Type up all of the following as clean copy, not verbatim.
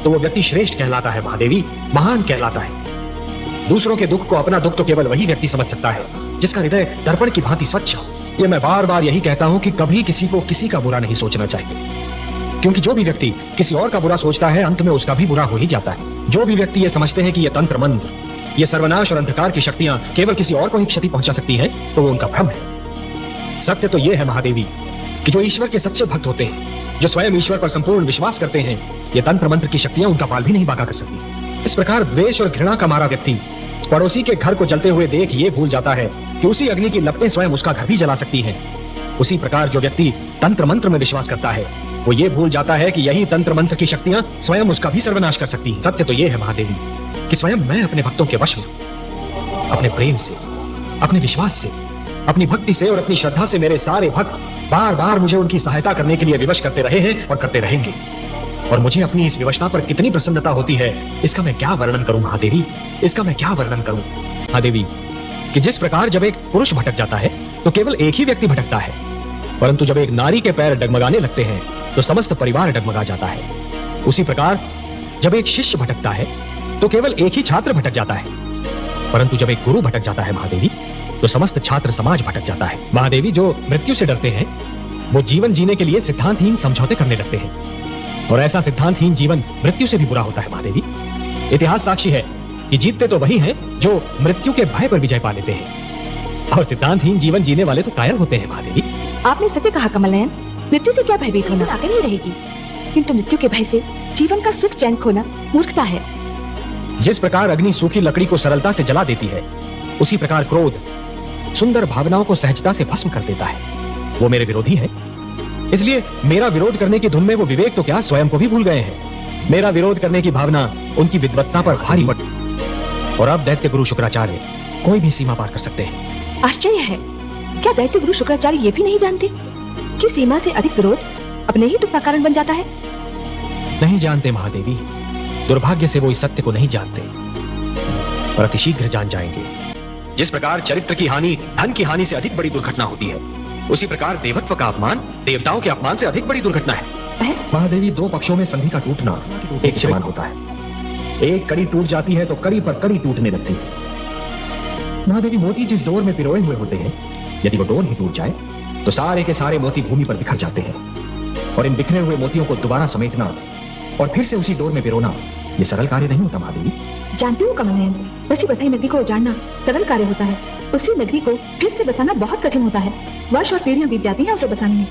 तो वो व्यक्ति श्रेष्ठ कहलाता है महादेवी, महान कहलाता है। दूसरों के दुख को अपना दुख तो केवल वही व्यक्ति समझ सकता है जिसका हृदय दर्पण की भांति स्वच्छ हो। ये मैं बार बार यही कहता हूं कि कभी किसी को किसी का बुरा नहीं सोचना चाहिए, क्योंकि जो भी व्यक्ति किसी और का बुरा सोचता है अंत में उसका भी बुरा हो ही जाता है। जो भी व्यक्ति ये समझते हैं कि ये तंत्र मंत्र, ये सर्वनाश और अंधकार की शक्तियां केवल किसी और को ही क्षति पहुंचा सकती हैं, तो वो उनका भ्रम है। सत्य तो ये है महादेवी कि जो ईश्वर के सच्चे भक्त होते हैं, जो स्वयं ईश्वर पर संपूर्ण विश्वास करते हैं, ये तंत्र मंत्र की शक्तियां उनका बाल भी नहीं बांका कर सकती। इस प्रकार द्वेष और घृणा का मारा व्यक्ति पड़ोसी के घर को जलते हुए देख ये भूल जाता है कि उसी अग्नि की लपटें स्वयं उसका घर भी जला सकती हैं। उसी प्रकार जो व्यक्ति तंत्र मंत्र में विश्वास करता है, वो ये भूल जाता है कि यही तंत्र मंत्र की शक्तियां स्वयं उसका भी सर्वनाश कर सकती हैं। सत्य तो ये है महादेवी कि स्वयं मैं अपने भक्तों के वश में, अपने प्रेम से, अपने विश्वास से, अपनी भक्ति से और अपनी श्रद्धा से मेरे सारे भक्त बार बार मुझे उनकी सहायता करने के लिए विवश करते रहे हैं और करते रहेंगे। और मुझे अपनी इस विवशता पर कितनी प्रसन्नता होती है, इसका मैं क्या वर्णन करूं महादेवी, इसका मैं क्या वर्णन करूं महादेवी। कि जिस प्रकार जब एक पुरुष भटक जाता है तो केवल एक ही व्यक्ति भटकता है, परंतु जब एक नारी के पैर डगमगाने लगते हैं तो समस्त परिवार डगमगा जाता है। उसी प्रकार जब एक शिष्य भटकता है तो केवल एक ही छात्र भटक जाता है, परंतु जब एक गुरु भटक जाता है महादेवी, तो समस्त छात्र समाज भटक जाता है। महादेवी, जो मृत्यु से डरते हैं वो जीवन जीने के लिए सिद्धांतहीन समझौते करने लगते हैं, और ऐसा सिद्धांतहीन जीवन मृत्यु से भी बुरा होता है महादेवी। इतिहास साक्षी है कि जीतते तो वही हैं जो मृत्यु के भय पर विजय पा लेते हैं, और सिद्धांतहीन जीवन जीने वाले तो कायर होते हैं महादेवी। आपने सत्य कहा कमल नयन, मृत्यु से क्या भयभीत होना, आगे नहीं रहेगी, किंतु मृत्यु के भय से जीवन का सुख चैन खोना मूर्खता है। जिस प्रकार अग्नि सूखी लकड़ी को सरलता से जला देती है, उसी प्रकार क्रोध सुंदर भावनाओं को सहजता से भस्म कर देता है। वो मेरे विरोधी है, इसलिए मेरा विरोध करने की धुन में वो विवेक तो क्या स्वयं को भी भूल गए हैं। मेरा विरोध करने की भावना उनकी विद्वत्ता पर भारी पड़, और अब दैत्य गुरु शुक्राचार्य कोई भी सीमा पार कर सकते हैं। आश्चर्य है, क्या दैत्य गुरु शुक्राचार्य ये भी नहीं जानते कि सीमा से अधिक विरोध अपने ही दुख का कारण बन जाता है? नहीं जानते महादेवी, दुर्भाग्य से वो इस सत्य को नहीं जानते, पर अतिशीघ्र जान जाएंगे। जिस प्रकार चरित्र की हानि धन की हानि से अधिक बड़ी दुर्घटना होती है, उसी प्रकार देवत्व का अपमान देवताओं के अपमान से अधिक बड़ी दुर्घटना है। महादेवी, दो पक्षों में संधि का टूटना एक समान होता है। एक कड़ी टूट जाती है तो कड़ी पर कड़ी टूटने लगती है। महादेवी, मोती जिस डोर में पिरोए हुए होते हैं, यदि वो डोर ही टूट जाए तो सारे के सारे मोती भूमि पर बिखर जाते हैं, और इन बिखरे हुए मोतियों को दोबारा समेटना और फिर से उसी डोर में पिरोना ये सरल कार्य नहीं होता महादेवी। जानती हूँ कमल नयन, बची बसाई नगरी को उजाड़ना सरल कार्य होता है, उसी नगरी को फिर से बसाना बहुत कठिन होता है। वर्ष और पीढ़ियां बीत जाती हैं उसे बसाने में।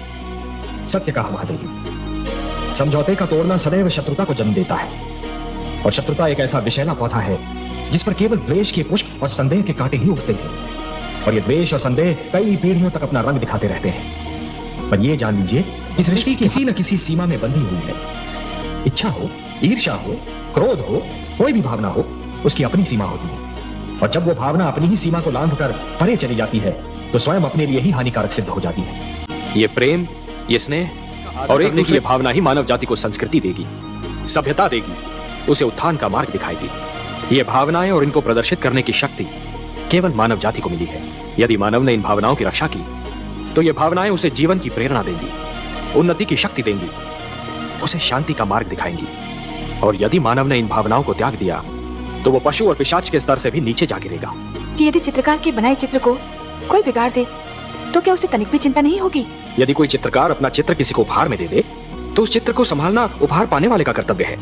सत्य कहा महादेवी, समझौते का तोड़ना सदैव शत्रुता को जन्म देता है, और शत्रुता एक ऐसा विषैला पौधा है जिस पर केवल द्वेष के पुष्प और संदेह के कांटे ही उगते हैं, और ये द्वेष और संदेह कई पीढ़ियों तक अपना रंग दिखाते रहते हैं। पर ये जान लीजिए, इस सृष्टि किसी न किसी सीमा में बंधी हुई है। इच्छा हो, ईर्ष्या हो, क्रोध हो, कोई भी भावना हो, उसकी अपनी सीमा होती है, और जब वो भावना अपनी ही सीमा को लांघकर परे चली जाती है तो स्वयं अपने लिए ही हानिकारक सिद्ध हो जाती है। ये प्रेम, ये स्नेह और एक दूसरी भावना ही मानव जाति को संस्कृति देगी, सभ्यता देगी, उसे उत्थान का मार्ग दिखाएगी। ये भावनाएं और इनको प्रदर्शित करने की शक्ति केवल मानव जाति को मिली है। यदि मानव ने इन भावनाओं की रक्षा की तो ये भावनाएं उसे जीवन की प्रेरणा देंगी, उन्नति की शक्ति देंगी, उसे शांति का मार्ग दिखाएंगी। और यदि मानव ने इन भावनाओं को त्याग दिया तो वो पशु और पिशाच के स्तर से भी नीचे जा गिरेगा। कि यदि चित्रकार के बनाए चित्र को कोई बिगाड़ दे तो क्या उसे तनिक भी चिंता नहीं होगी? यदि कोई चित्रकार अपना चित्र किसी को उपहार में दे दे तो उस चित्र को संभालना उपहार पाने वाले का कर्तव्य है।